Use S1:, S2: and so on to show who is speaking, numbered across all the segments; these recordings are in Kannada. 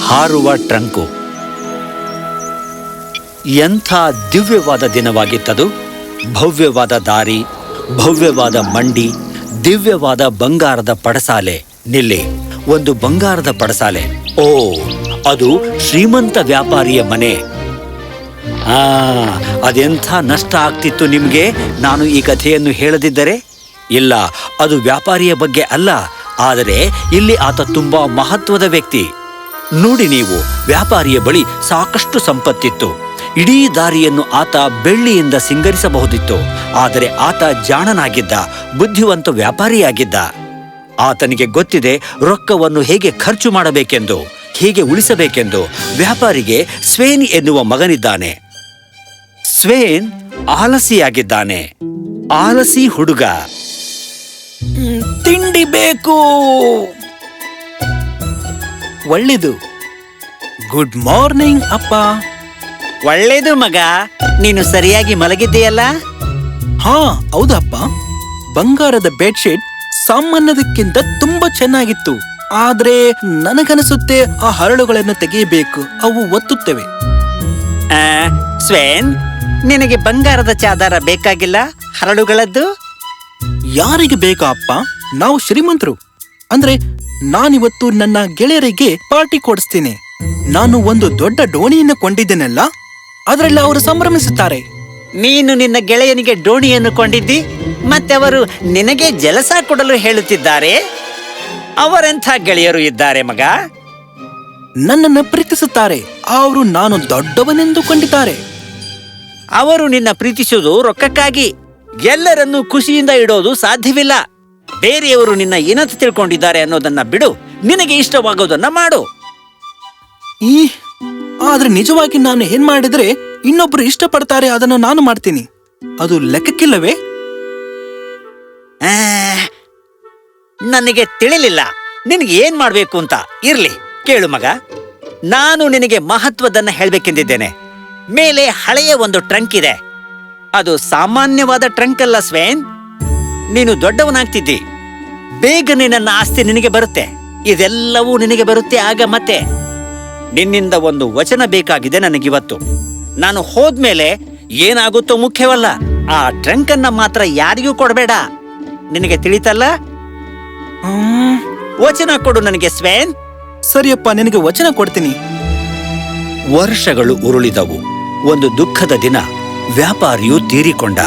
S1: ಹಾರುವ ಟ್ರಂಕು. ಎಂಥ ದಿವ್ಯವಾದ ದಿನವಾಗಿತ್ತದು. ಭವ್ಯವಾದ ದಾರಿ, ಭವ್ಯವಾದ ಮಂಡಿ, ದಿವ್ಯವಾದ ಬಂಗಾರದ ಪಡಸಾಲೆ. ನಿಲ್ಲಿ, ಒಂದು ಬಂಗಾರದ ಪಡಸಾಲೆ. ಓ, ಅದು ಶ್ರೀಮಂತ ವ್ಯಾಪಾರಿಯ ಮನೆ. ಅದೆಂಥ ನಷ್ಟ ಆಗ್ತಿತ್ತು ನಿಮ್ಗೆ ನಾನು ಈ ಕಥೆಯನ್ನು ಹೇಳದಿದ್ದರೆ. ಇಲ್ಲ, ಅದು ವ್ಯಾಪಾರಿಯ ಬಗ್ಗೆ ಅಲ್ಲ, ಆದರೆ ಇಲ್ಲಿ ಆತ ತುಂಬಾ ಮಹತ್ವದ ವ್ಯಕ್ತಿ. ನೋಡಿ ನೀವು, ವ್ಯಾಪಾರಿಯ ಬಳಿ ಸಾಕಷ್ಟು ಸಂಪತ್ತಿತ್ತು. ಇಡೀ ದಾರಿಯನ್ನು ಆತ ಬೆಳ್ಳಿಯಿಂದ ಸಿಂಗರಿಸಬಹುದಿತ್ತು. ಆದರೆ ಆತ ಜಾಣನಾಗಿದ್ದ, ಬುದ್ಧಿವಂತ ವ್ಯಾಪಾರಿಯಾಗಿದ್ದ. ಆತನಿಗೆ ಗೊತ್ತಿದೆ ರೊಕ್ಕವನ್ನು ಹೇಗೆ ಖರ್ಚು ಮಾಡಬೇಕೆಂದು, ಹೇಗೆ ಉಳಿಸಬೇಕೆಂದು. ವ್ಯಾಪಾರಿಗೆ ಸ್ವೇನ್ ಎನ್ನುವ ಮಗನಿದ್ದಾನೆ. ಸ್ವೇನ್ ಆಲಸಿಯಾಗಿದ್ದಾನೆ, ಆಲಸಿ ಹುಡುಗ. ತಿಂಡಿ ಬೇಕು.
S2: ಒಳ್ಳೆದು. ಗುಡ್ ಮಾರ್ನಿಂಗ್ ಅಪ್ಪ.
S1: ಒಳ್ಳೇದು ಮಗ, ನೀನು ಸರಿಯಾಗಿ ಮಲಗಿದ್ದೀಯಲ್ಲ?
S2: ಹಾ, ಹೌದಪ್ಪ. ಬಂಗಾರದ ಬೆಡ್ಶೀಟ್ ಸಾಮಾನ್ಯದಕ್ಕಿಂತ ತುಂಬಾ ಚೆನ್ನಾಗಿತ್ತು. ಆದ್ರೆ ನನಗನಿಸುತ್ತೆ ಆ ಹರಳುಗಳನ್ನು ತೆಗೆಯಬೇಕು, ಅವು ಒತ್ತುತ್ತವೆ.
S1: ಸ್ವೇನ್, ನಿನಗೆ ಬಂಗಾರದ ಚಾದರ ಬೇಕಾಗಿಲ್ಲ, ಹರಳುಗಳದ್ದು?
S2: ಯಾರಿಗೆ ಬೇಕಾ ಅಪ್ಪ? ನಾವು ಶ್ರೀಮಂತರು. ಅಂದ್ರೆ ನಾನಿವತ್ತು ನನ್ನ ಗೆಳೆಯರಿಗೆ ಪಾರ್ಟಿ ಕೊಡಿಸ್ತೀನಿ. ನಾನು ಒಂದು ದೊಡ್ಡ ಡೋಣಿಯನ್ನು ಕೊಂಡಿದ್ದೇನಲ್ಲ, ಅದರಲ್ಲಿ ಅವರು ಸಂಭ್ರಮಿಸುತ್ತಾರೆ.
S1: ನೀನು ನಿನ್ನ ಗೆಳೆಯನಿಗೆ ಡೋಣಿಯನ್ನು ಕೊಂಡಿದ್ದಿ, ಮತ್ತೆ ಅವರು ನಿನಗೆ ಜಲಸ ಕೊಡಲು ಹೇಳುತ್ತಿದ್ದಾರೆ. ಅವರೆಂಥ ಗೆಳೆಯರು ಇದ್ದಾರೆ ಮಗ?
S2: ನನ್ನನ್ನು ಪ್ರೀತಿಸುತ್ತಾರೆ. ಅವರು ನಾನು ದೊಡ್ಡವನೆಂದುಕೊಂಡಿದ್ದಾರೆ.
S1: ಅವರು ನಿನ್ನ ಪ್ರೀತಿಸುವುದು ರೊಕ್ಕಕ್ಕಾಗಿ. ಎಲ್ಲರನ್ನೂ ಖುಷಿಯಿಂದ ಇಡೋದು ಸಾಧ್ಯವಿಲ್ಲ. ಬೇರೆಯವರು ನಿನ್ನ ಏನಂತ ತಿಳ್ಕೊಂಡಿದ್ದಾರೆ ಅನ್ನೋದನ್ನ ಬಿಡು, ನಿನಗೆ ಇಷ್ಟವಾಗೋದನ್ನ ಮಾಡು.
S2: ಆದ್ರೆ ನಿಜವಾಗಿ ನಾನು ಏನ್ ಮಾಡಿದ್ರೆ ಇನ್ನೊಬ್ರು ಇಷ್ಟಪಡ್ತಾರೆ ಅದನ್ನು ನಾನು ಮಾಡ್ತೀನಿ. ಅದು ಲೆಕ್ಕಕ್ಕಿಲ್ಲವೇ?
S1: ನನಗೆ ತಿಳಿಲಿಲ್ಲ ನಿನಗೆ ಏನ್ ಮಾಡ್ಬೇಕು ಅಂತ. ಇರ್ಲಿ, ಕೇಳು ಮಗ, ನಾನು ನಿನಗೆ ಮಹತ್ವದನ್ನ ಹೇಳ್ಬೇಕೆಂದಿದ್ದೇನೆ. ಮೇಲೆ ಹಳೆಯ ಒಂದು ಟ್ರಂಕ್ ಇದೆ. ಅದು ಸಾಮಾನ್ಯವಾದ ಟ್ರಂಕ್ ಅಲ್ಲ ಸ್ವೇನ್. ನೀನು ದೊಡ್ಡವನಾಗ್ತಿದ್ದಿ, ಬೇಗನೆ ನನ್ನ ಆಸ್ತಿ ನಿನಗೆ ಬರುತ್ತೆ. ಇದೆಲ್ಲವೂ ನಿನಗೆ ಬರುತ್ತೆ ಆಗ. ಮತ್ತೆ ನಿನ್ನಿಂದ ಒಂದು ವಚನ ಬೇಕಾಗಿದೆ ನನಗಿವತ್ತು. ನಾನು ಹೋದ್ಮೇಲೆ ಏನಾಗುತ್ತೋ ಮುಖ್ಯವಲ್ಲ. ಆ ಟ್ರಂಕ್ ಅನ್ನ ಮಾತ್ರ ಯಾರಿಗೂ ಕೊಡಬೇಡ. ನಿನಗೆ ತಿಳಿತಲ್ಲ? ವಚನ ಕೊಡು ನನಗೆ ಸ್ವೇನ್.
S2: ಸರಿಯಪ್ಪ, ನಿನಗೆ ವಚನ ಕೊಡ್ತೀನಿ.
S1: ವರ್ಷಗಳು ಉರುಳಿದವು. ಒಂದು ದುಃಖದ ದಿನ. ವ್ಯಾಪಾರಿಯು ತೀರಿಕೊಂಡ.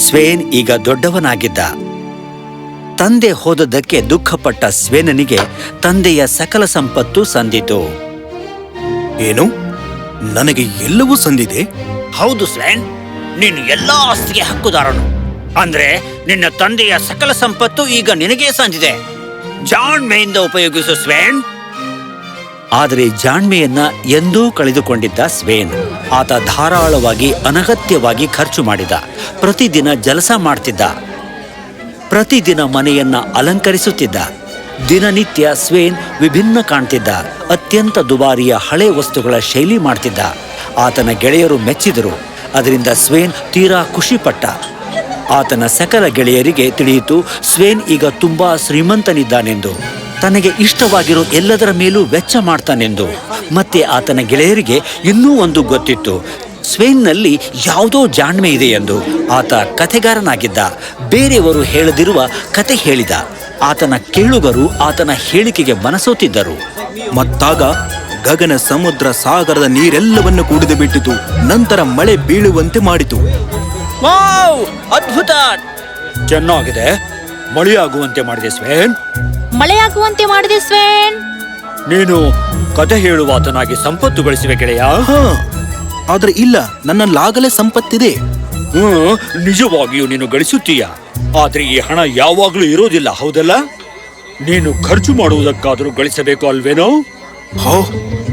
S1: ಸ್ವೇನ್ ಈಗ ದೊಡ್ಡವನಾಗಿದ್ದ. ತಂದೆ ಹೋದದ್ದಕ್ಕೆ ದುಃಖಪಟ್ಟ ಸ್ವೇನನಿಗೆ ತಂದೆಯ ಸಕಲ ಸಂಪತ್ತು ಸಂದಿತು.
S2: ಏನು? ನನಗೆ ಎಲ್ಲವೂ ಸಂದಿದೆ?
S1: ಹೌದು ಸ್ವೇನ್, ನೀನು ಎಲ್ಲಾ ಆಸ್ತಿಗೆ ಹಕ್ಕುದಾರನು. ಅಂದ್ರೆ ನಿನ್ನ ತಂದೆಯ ಸಕಲ ಸಂಪತ್ತು ಈಗ ನಿನಗೇ ಸಂದಿದೆ. ಜಾಣ್ಮೆಯಿಂದ ಉಪಯೋಗಿಸು ಸ್ವೇನ್. ಆದರೆ ಜಾಣ್ಮೆಯನ್ನ ಎಂದೂ ಕಳೆದುಕೊಂಡಿದ್ದ ಸ್ವೇನ್. ಆತ ಧಾರಾಳವಾಗಿ ಅನಗತ್ಯವಾಗಿ ಖರ್ಚು ಮಾಡಿದ. ಪ್ರತಿದಿನ ಜಲಸ ಮಾಡ್ತಿದ್ದ, ಪ್ರತಿದಿನ ಮನೆಯನ್ನ ಅಲಂಕರಿಸುತ್ತಿದ್ದ. ದಿನನಿತ್ಯ ಸ್ವೇನ್ ವಿಭಿನ್ನ ಕಾಣ್ತಿದ್ದ. ಅತ್ಯಂತ ದುಬಾರಿಯ ಹಳೆ ವಸ್ತುಗಳ ಶೈಲಿ ಮಾಡ್ತಿದ್ದ. ಆತನ ಗೆಳೆಯರು ಮೆಚ್ಚಿದರು. ಅದರಿಂದ ಸ್ವೇನ್ ತೀರಾ ಖುಷಿಪಟ್ಟ. ಆತನ ಸಕಲ ಗೆಳೆಯರಿಗೆ ತಿಳಿಯಿತು ಸ್ವೇನ್ ಈಗ ತುಂಬಾ ಶ್ರೀಮಂತನಿದ್ದಾನೆಂದು. ತನಗೆ ಇಷ್ಟವಾಗಿರೋ ಎಲ್ಲದರ ಮೇಲೂ ವೆಚ್ಚ ಮಾಡ್ತಾನೆಂದು. ಮತ್ತೆ ಆತನ ಗೆಳೆಯರಿಗೆ ಇನ್ನೂ ಒಂದು ಗೊತ್ತಿತ್ತು, ಸ್ವೇನ್ನಲ್ಲಿ ಯಾವುದೋ ಜಾಣ್ಮೆ ಇದೆ ಎಂದು. ಆತ ಕಥೆಗಾರನಾಗಿದ್ದ. ಬೇರೆಯವರು ಹೇಳದಿರುವ ಕತೆ ಹೇಳಿದ. ಆತನ ಕೇಳುಗರು ಆತನ ಹೇಳಿಕೆಗೆ ಮನಸೋತಿದ್ದರು.
S2: ಮತ್ತಾಗ ಗಗನ, ಸಮುದ್ರ, ಸಾಗರದ ನೀರೆಲ್ಲವನ್ನು ಕುಡಿದು ಬಿಟ್ಟಿತು. ನಂತರ ಮಳೆ ಬೀಳುವಂತೆ ಮಾಡಿತು.
S1: ವಾವ್, ಅದ್ಭುತ! ಚೆನ್ನಾಗಿದೆ. ಮಳೆಯಾಗುವಂತೆ ಮಾಡಿದೆ ಸ್ವೇನ್.
S3: ಮಳೆಯಾಗುವಂತೆ ಮಾಡಿದೆ ಸ್ವೇನ್.
S1: ನೀನು ಕಥೆ ಹೇಳುವಾತನಾಗಿ ಸಂಪತ್ತು ಗಳಿಸಿವೆ ಗೆಳೆಯ.
S2: ಆದ್ರೆ ಇಲ್ಲ, ನನ್ನಲ್ಲಾಗಲೇ ಸಂಪತ್ತಿದೆ.
S1: ನಿಜವಾಗಿಯೂ ನೀನು ಗಳಿಸುತ್ತೀಯ. ಆದ್ರೆ ಈ ಹಣ ಯಾವಾಗ್ಲೂ ಇರೋದಿಲ್ಲ, ಹೌದಲ್ಲ? ನೀನು ಖರ್ಚು ಮಾಡುವುದಕ್ಕಾದ್ರೂ ಗಳಿಸಬೇಕು ಅಲ್ವೇನೋ?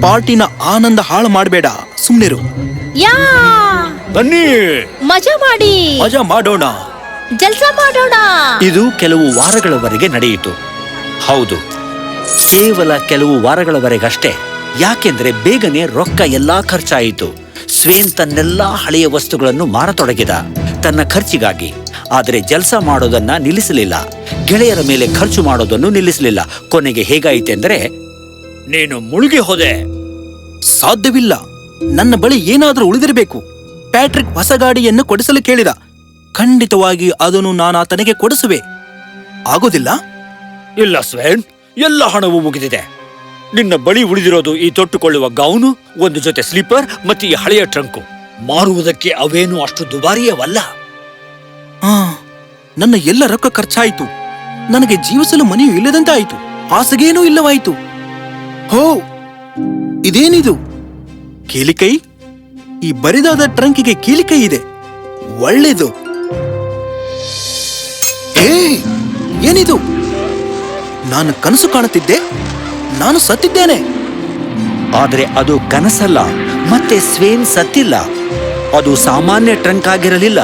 S2: ಪಾರ್ಟಿನ ಆನಂದ ಹಾಳು ಮಾಡಬೇಡ, ಸುಮ್ನಿರು.
S1: ಬನ್ನಿ,
S3: ಮಜಾ ಮಾಡಿ,
S2: ಮಜಾ ಮಾಡೋಣ,
S3: ಜಲ್ಸ ಮಾಡೋಣ.
S1: ಇದು ಕೆಲವು ವಾರಗಳವರೆಗೆ ನಡೆಯಿತು. ಹೌದು, ಕೇವಲ ಕೆಲವು ವಾರಗಳವರೆಗಷ್ಟೇ. ಯಾಕೆಂದ್ರೆ ಬೇಗನೆ ರೊಕ್ಕ ಎಲ್ಲಾ ಖರ್ಚಾಯಿತು. ಸ್ವೇನ್ ತನ್ನೆಲ್ಲಾ ಹಳೆಯ ವಸ್ತುಗಳನ್ನು ಮಾರತೊಡಗಿದ ತನ್ನ ಖರ್ಚಿಗಾಗಿ. ಆದರೆ ಜಲ್ಸ ಮಾಡೋದನ್ನ ನಿಲ್ಲಿಸಲಿಲ್ಲ. ಗೆಳೆಯರ ಮೇಲೆ ಖರ್ಚು ಮಾಡೋದನ್ನು ನಿಲ್ಲಿಸಲಿಲ್ಲ. ಕೊನೆಗೆ ಹೇಗಾಯಿತೆಂದ್ರೆ, ನೀನು ಮುಳುಗಿ ಹೋದೆ.
S2: ಸಾಧ್ಯವಿಲ್ಲ. ನನ್ನ ಬಳಿ ಏನಾದ್ರೂ ಉಳಿದಿರಬೇಕು. ಪ್ಯಾಟ್ರಿಕ್ ಹೊಸ ಗಾಡಿಯನ್ನು ಕೊಡಿಸಲು ಕೇಳಿದ. ಖಂಡಿತವಾಗಿ ಅದನ್ನು ನಾನು ಆತನಿಗೆ ಕೊಡಿಸುವೆ. ಆಗೋದಿಲ್ಲ?
S1: ಇಲ್ಲ ಸ್ವೇನ್, ಎಲ್ಲ ಹಣವೂ ಮುಗಿದಿದೆ. ನಿನ್ನ ಬಳಿ ಉಳಿದಿರೋದು ಈ ತೊಟ್ಟುಕೊಳ್ಳುವ ಗೌನು, ಒಂದು ಜೊತೆ ಸ್ಲೀಪರ್ ಮತ್ತು ಈ ಹಳೆಯ ಟ್ರಂಕು. ಮಾರುವುದಕ್ಕೆ ಅವೇನು ಅಷ್ಟು ದುಬಾರಿಯವಲ್ಲ.
S2: ನನ್ನ ಎಲ್ಲ ರೊಕ್ಕ ಖರ್ಚಾಯಿತು. ನನಗೆ ಜೀವಿಸಲು ಮನೆಯೂ ಇಲ್ಲದಂತೆ ಆಯಿತು. ಹಾಸಿಗೆಯೂ ಇಲ್ಲವಾಯಿತು. ಹೋ, ಇದೇನಿದು? ಕೀಲಿಕೈ? ಈ ಬರಿದಾದ ಟ್ರಂಕಿಗೆ ಕೀಲಿಕೈ ಇದೆ. ಒಳ್ಳೆದು. ಏನಿದು? ನಾನು ಕನಸು ಕಾಣುತ್ತಿದ್ದೆ. ನಾನು ಸತ್ತಿದ್ದೇನೆ.
S1: ಆದರೆ ಅದು ಕನಸಲ್ಲ. ಮತ್ತೆ ಸ್ವೇನ್ ಸತ್ತಿಲ್ಲ. ಅದು ಸಾಮಾನ್ಯ ಟ್ರಂಕ್ ಆಗಿರಲಿಲ್ಲ.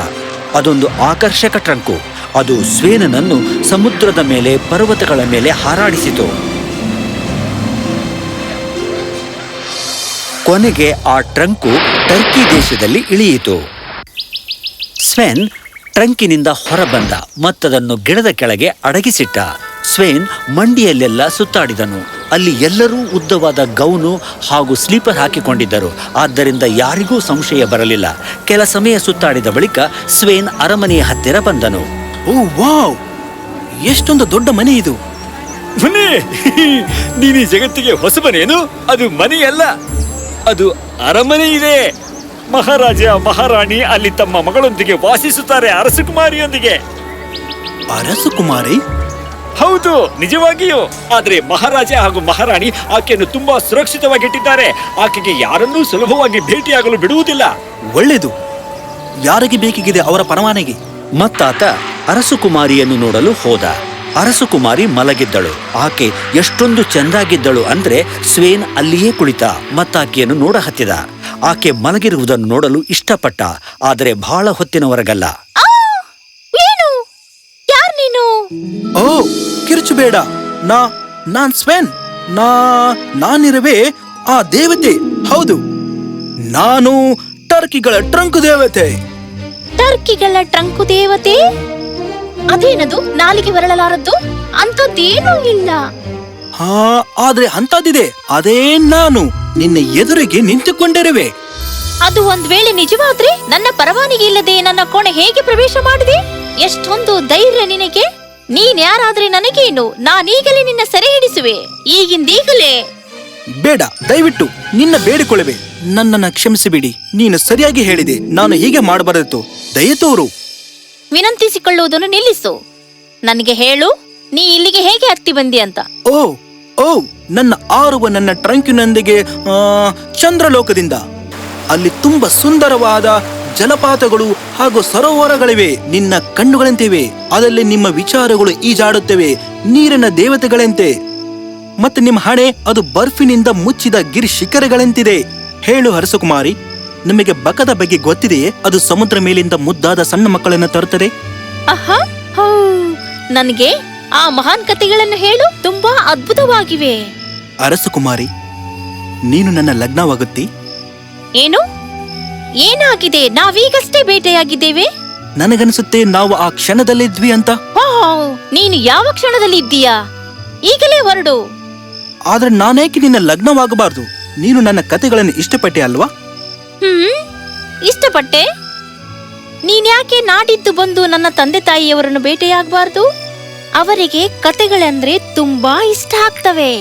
S1: ಅದೊಂದು ಆಕರ್ಷಕ ಟ್ರಂಕು. ಅದು ಸ್ವೇನನನ್ನು ಸಮುದ್ರದ ಮೇಲೆ, ಪರ್ವತಗಳ ಮೇಲೆ ಹಾರಾಡಿಸಿತು. ಕೊನೆಗೆ ಆ ಟ್ರಂಕು ಟರ್ಕಿ ದೇಶದಲ್ಲಿ ಇಳಿಯಿತು. ಸ್ವೇನ್ ಟ್ರಂಕಿನಿಂದ ಹೊರಬಂದ ಮತ್ತದನ್ನು ಗಿಡದ ಕೆಳಗೆ ಅಡಗಿಸಿಟ್ಟ. ಸ್ವೇನ್ ಮಂಡಿಯಲ್ಲೆಲ್ಲ ಸುತ್ತಾಡಿದನು. ಅಲ್ಲಿ ಎಲ್ಲರೂ ಉದ್ದವಾದ ಗೌನು ಹಾಗೂ ಸ್ಲೀಪರ್ ಹಾಕಿಕೊಂಡಿದ್ದರು. ಆದ್ದರಿಂದ ಯಾರಿಗೂ ಸಂಶಯ ಬರಲಿಲ್ಲ. ಕೆಲ ಸಮಯ ಸುತ್ತಾಡಿದ ಬಳಿಕ ಸ್ವೇನ್ ಅರಮನೆಯ ಹತ್ತಿರ ಬಂದನು.
S2: ಓ ವಾವ್, ಎಷ್ಟೊಂದು ದೊಡ್ಡ ಮನೆ ಇದು.
S1: ಮನೆ? ನೀನು ಈ ಜಗತ್ತಿಗೆ ಹೊಸಬನೇನು? ಅದು ಮನೆಯಲ್ಲ, ಅದು ಅರಮನೆ ಇದೆ. ಮಹಾರಾಜ ಮಹಾರಾಣಿ ಅಲ್ಲಿ ತಮ್ಮ ಮಗಳೊಂದಿಗೆ ವಾಸಿಸುತ್ತಾರೆ, ಅರಸಕುಮಾರಿಯೊಂದಿಗೆ.
S2: ಅರಸಕುಮಾರಿ?
S1: ಹೌದು, ನಿಜವಾಗಿಯೂ. ಆದ್ರೆ ಮಹಾರಾಜ ಹಾಗೂ ಮಹಾರಾಣಿ ಆಕೆಯನ್ನು ತುಂಬಾ ಸುರಕ್ಷಿತವಾಗಿಟ್ಟಿದ್ದಾರೆ. ಆಕೆಗೆ ಯಾರನ್ನೂ ಸುಲಭವಾಗಿ ಭೇಟಿಯಾಗಲು ಬಿಡುವುದಿಲ್ಲ.
S2: ಒಳ್ಳೆಯದು. ಯಾರಿಗೆ ಬೇಕಿದೆ ಅವರ ಪರವಾನಗಿ?
S1: ಮತ್ತಾತ ಅರಸಕುಮಾರಿಯನ್ನು ನೋಡಲು ಹೋದ. ಅರಸಕುಮಾರಿ ಮಲಗಿದ್ದಳು. ಆಕೆ ಎಷ್ಟೊಂದು ಚೆಂದಾಗಿದ್ದಳು ಅಂದ್ರೆ ಸ್ವೇನ್ ಅಲ್ಲಿಯೇ ಕುಳಿತ ಮತ್ತಾಕೆಯನ್ನು ನೋಡ ಹತ್ತಿದ. ಆಕೆ ಮಲಗಿರುವುದನ್ನು ನೋಡಲು ಇಷ್ಟಪಟ್ಟ. ಆದರೆ ಬಹಳ ಹೊತ್ತಿನವರೆಗಲ್ಲ.
S2: ಓ, ಕಿರುಚು ಬೇಡ. ನಾನ್ ಸ್ವೇನ್. ನಾನಿರುವೆ ಆ ದೇವತೆ. ಹೌದು, ನಾನು ಟರ್ಕಿಗಳ ಟ್ರಂಕು ದೇವತೆ.
S3: ಟರ್ಕಿಗಳ ಟ್ರಂಕು ದೇವತೆ? ಅದೇನದು ನಾಲಿಗೆ ಬರಲಾರದ್ದು? ಅಂಥದ್ದೇನೂ ಇಲ್ಲ.
S2: ಆದ್ರೆ ಅಂತದಿದೆ. ಅದೇ ನಾನು ನಿನ್ನ ಎದುರಿಗೆ ನಿಂತುಕೊಂಡಿರುವೆ.
S3: ಅದು ಒಂದ್ ವೇಳೆ ನಿಜವಾದ್ರೆ ನನ್ನ ಪರವಾನಗಿ ಇಲ್ಲದೆ ನನ್ನ ಕೋಣೆ ಹೇಗೆ ಪ್ರವೇಶ ಮಾಡಿದೆ? ಎಷ್ಟೊಂದು ಧೈರ್ಯ ನಿನಗೆ! ನೀನ್ ಯಾರಾದ್ರೆ ನನಗೇನು? ನಾನೀಗಲೇ ನಿನ್ನ ಸೆರೆ ಹಿಡಿಸುವೆ, ಈಗಿಂದೀಗಲೇ.
S2: ಬೇಡ, ದಯವಿಟ್ಟು ನಿನ್ನ ಬೇಡಿಕೊಳ್ಳುವೆ. ನನ್ನನ್ನ ಕ್ಷಮಿಸಿಬಿಡಿ. ನೀನು ಸರಿಯಾಗಿ ಹೇಳಿದೆ. ನಾನು ಹೀಗೆ ಮಾಡಬಾರದಿತ್ತು. ದಯ ತೋರು.
S3: ವಿನಂತಿಸಿಕೊಳ್ಳುವುದನ್ನು ನಿಲ್ಲಿಸು. ನನಗೆ ಹೇಳು, ನೀ ಇಲ್ಲಿಗೆ ಹೇಗೆ ಹತ್ತಿ ಬಂದಿ ಅಂತ.
S2: ಓ, ನನ್ನ ಟ್ರಂಕಿನೊಂದಿಗೆ ಚಂದ್ರಲೋಕದಿಂದ. ಅಲ್ಲಿ ತುಂಬಾ ಸುಂದರವಾದ ಜಲಪಾತಗಳು ಹಾಗೂ ಸರೋವರಗಳಿವೆ. ನಿನ್ನ ಕಣ್ಣುಗಳಂತಿವೆ. ಅದರಲ್ಲಿ ನಿಮ್ಮ ವಿಚಾರಗಳು ಈಜಾಡುತ್ತವೆ, ನೀರಿನ ದೇವತೆಗಳಂತೆ. ಮತ್ತೆ ನಿಮ್ಮ ಹಣೆ ಅದು ಬರ್ಫಿನಿಂದ ಮುಚ್ಚಿದ ಗಿರಿ ಶಿಖರಗಳಂತಿದೆ. ಹೇಳು ಅರಸಕುಮಾರಿ, ನಿಮಗೆ ಬಕದ ಬಗ್ಗೆ ಗೊತ್ತಿದೆಯೇ? ಅದು ಸಮುದ್ರ ಮೇಲಿಂದ ಮುದ್ದಾದ ಸಣ್ಣ ಮಕ್ಕಳನ್ನು ತರುತ್ತದೆ.
S3: ನನಗೆ ಆ ಮಹಾನ್ ಕಥೆಗಳನ್ನು ಹೇಳು, ತುಂಬಾ ಅದ್ಭುತವಾಗಿವೆ.
S2: ಅರಸಕುಮಾರಿ, ನೀನು ನನ್ನ ಲಗ್ನವಾಗುತ್ತಿ?
S3: ಏನು? ಏನಾಗಿದೆ? ನಾವೀಗಷ್ಟೇ ಭೇಟಿಯಾಗಿದ್ದೇವೆ.
S2: ನನಗನ್ಸುತ್ತೆ ನಾವು ಆ ಕ್ಷಣದಲ್ಲಿದ್ವಿ ಅಂತ.
S3: ನೀನು ಯಾವ ಕ್ಷಣದಲ್ಲಿ ಇದ್ದೀಯಾ? ಈಗಲೇ ಹೊರಡು.
S2: ಆದ್ರೆ ನಾನೇಕೆ ನಿನ್ನ ಲಗ್ನವಾಗಬಾರ್ದು? ನೀನು ನನ್ನ ಕತೆಗಳನ್ನು ಇಷ್ಟಪಟ್ಟೆ ಅಲ್ವಾ?
S3: ಇಷ್ಟಪಟ್ಟೆ. ನೀನ್ಯಾಕೆ ನಾಡಿದ್ದು ಬಂದು ನನ್ನ ತಂದೆ ತಾಯಿಯವರನ್ನು ಭೇಟಿಯಾಗಬಾರ್ದು? ಅವರಿಗೆ ಕತೆಗಳಂದ್ರೆ ತುಂಬಾ ಇಷ್ಟ ಆಗ್ತವೆ.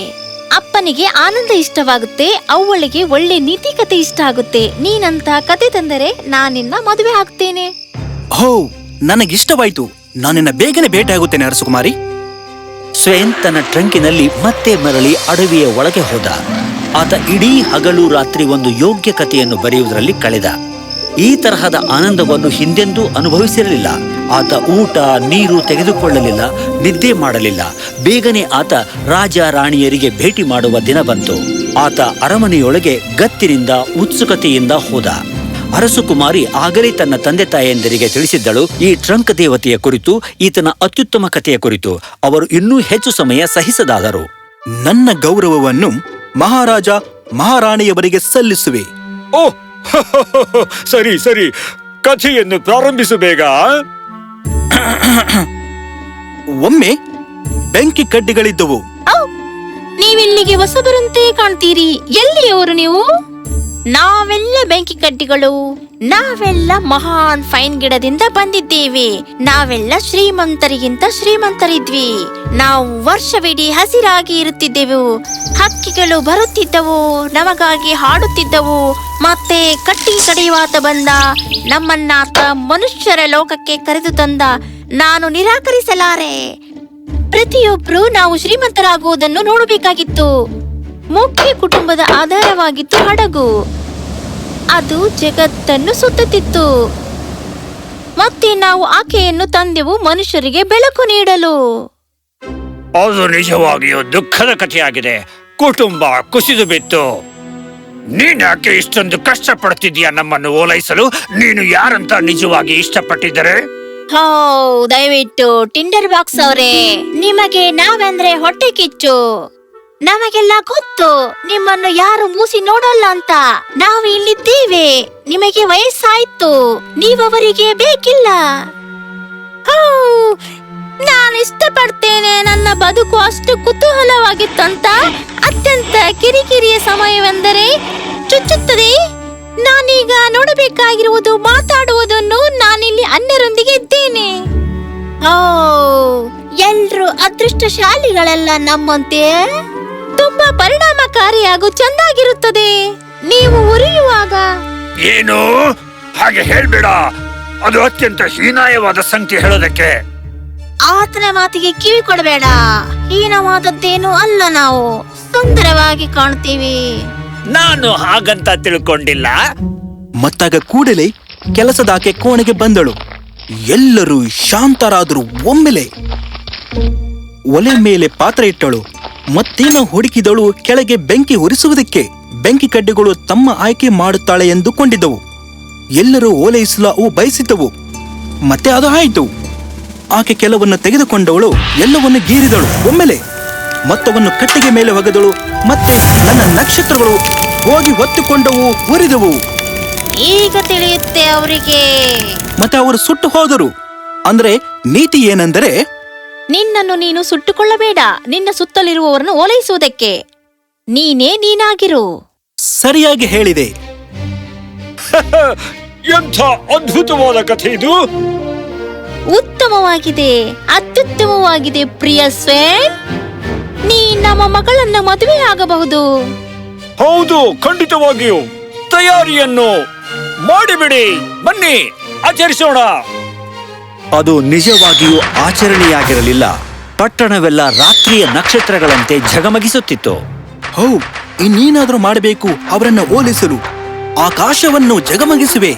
S3: ಅಪ್ಪನಿಗೆ ಆನಂದ ಇಷ್ಟವಾಗುತ್ತೆ, ಅವಳಿಗೆ ಒಳ್ಳೆ ನೀತಿ ಕತೆ ಇಷ್ಟ ಆಗುತ್ತೆ. ನೀನಂತ ಕತೆ ತಂದರೆ ನಾನಿನ್ನ ಮದುವೆ ಆಗ್ತೇನೆ.
S2: ನನಗಿಷ್ಟವಾಯ್ತು. ನಾನಿನ್ನ ಬೇಗನೆ ಭೇಟಿ ಆಗುತ್ತೇನೆ ಅರಸಕುಮಾರಿ.
S1: ಸ್ವೇನ್ ತನ್ನ ಟ್ರಂಕಿನಲ್ಲಿ ಮತ್ತೆ ಮರಳಿ ಅಡವಿಯ ಒಳಗೆ ಹೋದ. ಆತ ಇಡೀ ಹಗಲು ರಾತ್ರಿ ಒಂದು ಯೋಗ್ಯ ಕಥೆಯನ್ನು ಬರೆಯುವುದರಲ್ಲಿ ಕಳೆದ. ಈ ತರಹದ ಆನಂದವನ್ನು ಹಿಂದೆಂದೂ ಅನುಭವಿಸಿರಲಿಲ್ಲ. ಆತ ಊಟ ನೀರು ತೆಗೆದುಕೊಳ್ಳಲಿಲ್ಲ, ನಿದ್ದೆ ಮಾಡಲಿಲ್ಲ. ಬೇಗನೆ ಆತ ರಾಜ ರಾಣಿಯರಿಗೆ ಭೇಟಿ ಮಾಡುವ ದಿನ ಬಂತು. ಆತ ಅರಮನೆಯೊಳಗೆ ಗತ್ತಿನಿಂದ ಉತ್ಸುಕತೆಯಿಂದ ಹೋದ. ಅರಸಕುಮಾರಿ ಆಗಲೇ ತನ್ನ ತಂದೆ ತಾಯಂದಿರಿಗೆ ತಿಳಿಸಿದ್ದಳು ಈ ಟ್ರಂಕ್ ದೇವತೆಯ ಕುರಿತು, ಈತನ ಅತ್ಯುತ್ತಮ ಕಥೆಯ ಕುರಿತು. ಅವರು ಇನ್ನೂ ಹೆಚ್ಚು ಸಮಯ ಸಹಿಸದಾದರು.
S2: ನನ್ನ ಗೌರವವನ್ನು ಮಹಾರಾಜ ಮಹಾರಾಣಿಯವರಿಗೆ ಸಲ್ಲಿಸುವೆ.
S1: ಓಹ್, ಸರಿ ಸರಿ, ಕಥೆಯನ್ನು ಪ್ರಾರಂಭಿಸು ಬೇಗ.
S2: ಒಮ್ಮೆ ಬೆಂಕಿ ಕಡ್ಡಿಗಳಿದ್ದವು.
S3: ನೀವಿಲ್ಲಿಗೆ ಹೊಸಬರಂತೆ ಕಾಣ್ತೀರಿ. ಎಲ್ಲಿಯವರು ನೀವು? ನಾವೆಲ್ಲ ಬೆಂಕಿ ಕಡ್ಡಿಗಳು, ನಾವೆಲ್ಲ ಮಹಾನ್ ಫೈನ್ ಗಿಡದಿಂದ ಬಂದಿದ್ದೇವೆ. ನಾವೆಲ್ಲ ಶ್ರೀಮಂತರಿಗಿಂತ ಶ್ರೀಮಂತರಿದ್ವಿ. ನಾವು ವರ್ಷವಿಡೀ ಹಸಿರಾಗಿ ಇರುತ್ತಿದ್ದೆವು. ಹಕ್ಕಿಗಳು ಬರುತ್ತಿದ್ದವು, ನಮಗಾಗಿ ಹಾಡುತ್ತಿದ್ದವು. ಮತ್ತೆ ಕಟ್ಟಿ ಕಡಿಯುವಾತ ಬಂದ, ನಮ್ಮನ್ನಾತ ಮನುಷ್ಯರ ಲೋಕಕ್ಕೆ ಕರೆದು ತಂದ. ನಾನು ನಿರಾಕರಿಸಲಾರೆ. ಪ್ರತಿಯೊಬ್ರು ನಾವು ಶ್ರೀಮಂತರಾಗುವುದನ್ನು ನೋಡಬೇಕಾಗಿತ್ತು. ಮುಖ್ಯ ಕುಟುಂಬದ ಆಧಾರವಾಗಿತ್ತು ಹಡಗು. ಅದು ಜಗತ್ತನ್ನು ಸುತ್ತುತ್ತಿತ್ತು. ಮತ್ತೆ ನಾವು ಆಕೆಯನ್ನು ತಂದೆವು ಮನುಷ್ಯರಿಗೆ ಬೆಳಕು ನೀಡಲು.
S1: ಅದು ನಿಜವಾಗಿಯೂ ದುಃಖದ ಕಥೆಯಾಗಿದೆ. ಕುಟುಂಬ ಕುಸಿದು ಬಿತ್ತು. ನೀನ್ಯಾಕೆ ಇಷ್ಟೊಂದು ಕಷ್ಟಪಡ್ತಿದ್ಯಾ ನಮ್ಮನ್ನು ಓಲೈಸಲು? ನೀನು ಯಾರಂತ ನಿಜವಾಗಿ ಇಷ್ಟಪಟ್ಟಿದ್ದರೆ?
S3: ಹೋ, ದಯವಿಟ್ಟು ಟಿಂಡರ್ ಬಾಕ್ಸ್ ಅವರೇ, ನಿಮಗೆ ನಾವೆಂದ್ರೆ ಹೊಟ್ಟೆ ಕಿಚ್ಚು. ನಮಗೆಲ್ಲ ಗೊತ್ತು ನಿಮ್ಮನ್ನು ಯಾರು ಮೂಸಿ ನೋಡಲ್ಲ ಅಂತ. ನಾವು ಇಲ್ಲಿದ್ದೇವೆ. ನಿಮಗೆ ವಯಸ್ಸಾಯ್ತು, ನೀವವರಿಗೆ ಬೇಕಿಲ್ಲ. ಹೋ, ನಾನು ಇಷ್ಟಪಡ್ತೇನೆ. ನನ್ನ ಬದುಕು ಅಷ್ಟು ಕುತೂಹಲವಾಗಿತ್ತಂತ. ಅತ್ಯಂತ ಕಿರಿಕಿರಿಯ ಸಮಯವೆಂದರೆ ಚುಚ್ಚುತ್ತದೆ. ನಾನೀಗ ನೋಡಬೇಕಾಗಿರುವುದು ಮಾತಾಡುವುದನ್ನು. ನಾನಿಲ್ಲಿ ಅನ್ಯರೊಂದಿಗೆ ಇದ್ದೇನೆ. ಓ, ಎಲ್ರು ಅದೃಷ್ಟಶಾಲಿಗಳೆಲ್ಲ ನಮ್ಮಂತೆ. ತುಂಬಾ ಪರಿಣಾಮಕಾರಿ ಹಾಗೂ ಚೆನ್ನಾಗಿರುತ್ತದೆ. ನೀವು ಉರಿಯುವಾಗ
S1: ಏನು ಹಾಗೆ ಹೇಳ್ಬೇಡ. ಅದು ಅತ್ಯಂತ ಹೀನಾಯವಾದ ಸಂಗತಿ ಹೇಳೋದಕ್ಕೆ.
S3: ಆತನ ಮಾತಿಗೆ ಕಿವಿ ಕೊಡಬೇಡ. ಹೀನವಾದದ್ದೇನು ಅಲ್ಲ, ನಾವು ಸುಂದರವಾಗಿ ಕಾಣ್ತೀವಿ.
S1: ನಾನು ಹಾಗಂತ ತಿಳ್ಕೊಂಡಿಲ್ಲ.
S2: ಮತ್ತಾಗ ಕೂಡಲೇ ಕೆಲಸದಾಕೆ ಕೋಣೆಗೆ ಬಂದಳು. ಎಲ್ಲರೂ ಶಾಂತರಾದರು. ಒಮ್ಮೆಲೆ ಒಲೆ ಮೇಲೆ ಪಾತ್ರೆ ಇಟ್ಟಳು. ಮತ್ತೇನೋ ಹುಡುಕಿದಳು ಕೆಳಗೆ ಬೆಂಕಿ ಉರಿಸುವುದಕ್ಕೆ. ಬೆಂಕಿ ಕಡ್ಡಿಗಳು ತಮ್ಮ ಆಯ್ಕೆ ಮಾಡುತ್ತಾಳೆ ಎಂದುಕೊಂಡಿದ್ದವು. ಎಲ್ಲರೂ ಓಲೈಸಲು ಅವು ಬಯಸಿದ್ದವು. ಮತ್ತೆ ಅದು ಆಯಿತು. ಆಕೆ ಕೆಲವನ್ನು ತೆಗೆದುಕೊಂಡವಳು ಎಲ್ಲವನ್ನು ಗೀರಿದಳು. ಒಮ್ಮೆಲೆ ಮತ್ತವನ್ನು ಕಟ್ಟಿಗೆ ಮೇಲೆ ಒಗೆದಳು. ಮತ್ತೆ ನನ್ನ ನಕ್ಷತ್ರಗಳು ಹೋಗಿ ಹೊತ್ತುಕೊಂಡವು, ಉರಿದವು.
S3: ಈಗ ತಿಳಿಯುತ್ತೆ ಅವರಿಗೆ.
S2: ಮತ್ತೆ ಅವರು ಸುಟ್ಟು ಹೋದರು. ಅಂದ್ರೆ ನೀತಿ ಏನೆಂದರೆ,
S3: ನಿನ್ನನ್ನು ನೀನು ಸುಟ್ಟುಕೊಳ್ಳಬೇಡ. ನಿನ್ನ ಸುತ್ತಲಿರುವವರನ್ನು ಓಲೈಸುವುದಕ್ಕೆ ನೀನೇ ನೀನಾಗಿರು.
S2: ಸರಿಯಾಗಿ ಹೇಳಿದೆ.
S1: ಎಂಥ ಅದ್ಭುತವಾದ ಕಥೆ ಇದು.
S3: ಉತ್ತಮವಾಗಿದೆ, ಅತ್ಯುತ್ತಮವಾಗಿದೆ ಪ್ರಿಯ ಸ್ವೇನ್. ನೀ ನಮ್ಮ ಮಗಳನ್ನ ಮದುವೆ ಆಗಬಹುದು.
S1: ಹೌದು, ಖಂಡಿತವಾಗಿಯೂ. ತಯಾರಿಯನ್ನು ಮಾಡಿಬಿಡಿ. ಬನ್ನಿ, ಆಚರಿಸೋಣ. ಅದು ನಿಜವಾಗಿಯೂ ಆಚರಣೆಯಾಗಿರಲಿಲ್ಲ. ಪಟ್ಟಣವೆಲ್ಲ ರಾತ್ರಿಯ ನಕ್ಷತ್ರಗಳಂತೆ ಝಗಮಗಿಸುತ್ತಿತ್ತು.
S2: ಹೌ, ಇನ್ನೇನಾದ್ರೂ ಮಾಡಬೇಕು ಅವರನ್ನ ಓಲೈಸಲು. ಆಕಾಶವನ್ನು ಜಗಮಗಿಸುವೆ.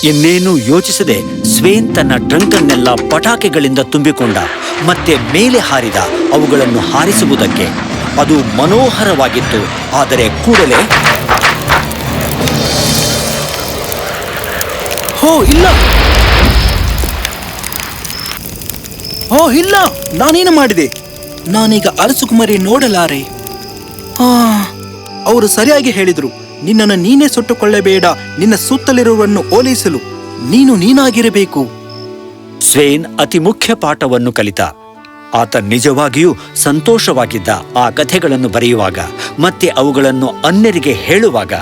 S1: ಇನ್ನೇನು ಯೋಚಿಸದೆ ಸ್ವೇನ್ ತನ್ನ ಟ್ರಂಕನ್ನೆಲ್ಲ ಪಟಾಕಿಗಳಿಂದ ತುಂಬಿಕೊಂಡ. ಮತ್ತೆ ಮೇಲೆ ಹಾರಿದ ಅವುಗಳನ್ನು ಹಾರಿಸುವುದಕ್ಕೆ. ಅದು ಮನೋಹರವಾಗಿತ್ತು. ಆದರೆ ಕೂಡಲೇ
S2: ಹೋ ಇಲ್ಲ, ಹೋ ಇಲ್ಲ, ನಾನೇನು ಮಾಡಿದೆ? ನಾನೀಗ ಅರಸುಕುಮಾರಿ ನೋಡಲಾರೆ. ಅವರು ಸರಿಯಾಗಿ ಹೇಳಿದ್ರು. ನಿನ್ನನ್ನು ನೀನೇ ಸುಟ್ಟುಕೊಳ್ಳಬೇಡ. ನಿನ್ನ ಸುತ್ತಲಿರುವವರನ್ನು ಓಲೈಸಲು ನೀನು ನೀನಾಗಿರಬೇಕು.
S1: ಸ್ವೇನ್ ಅತಿ ಮುಖ್ಯ ಪಾಠವನ್ನು ಕಲಿತ. ಆತ ನಿಜವಾಗಿಯೂ ಸಂತೋಷವಾಗಿದ್ದ ಆ ಕಥೆಗಳನ್ನು ಬರೆಯುವಾಗ ಮತ್ತೆ ಅವುಗಳನ್ನು ಅನ್ಯರಿಗೆ ಹೇಳುವಾಗ.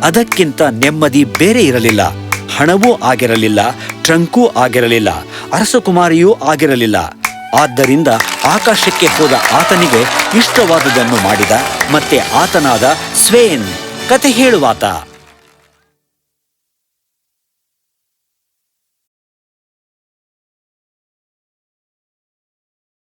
S1: ಅದಕ್ಕಿಂತ ನೆಮ್ಮದಿ ಬೇರೆ ಇರಲಿಲ್ಲ. ಹಣವೂ ಆಗಿರಲಿಲ್ಲ, ಟ್ರಂಕೂ ಆಗಿರಲಿಲ್ಲ, ಅರಸಕುಮಾರಿಯೂ ಆಗಿರಲಿಲ್ಲ. ಆದ್ದರಿಂದ ಆಕಾಶಕ್ಕೆ ಹೋದ ಆತನಿಗೆ ಇಷ್ಟವಾದುದನ್ನು ಮಾಡಿದ. ಮತ್ತೆ ಆತನಾದ ಸ್ವೇನ್ ಕತೆ ಹೇಳುವಾತ.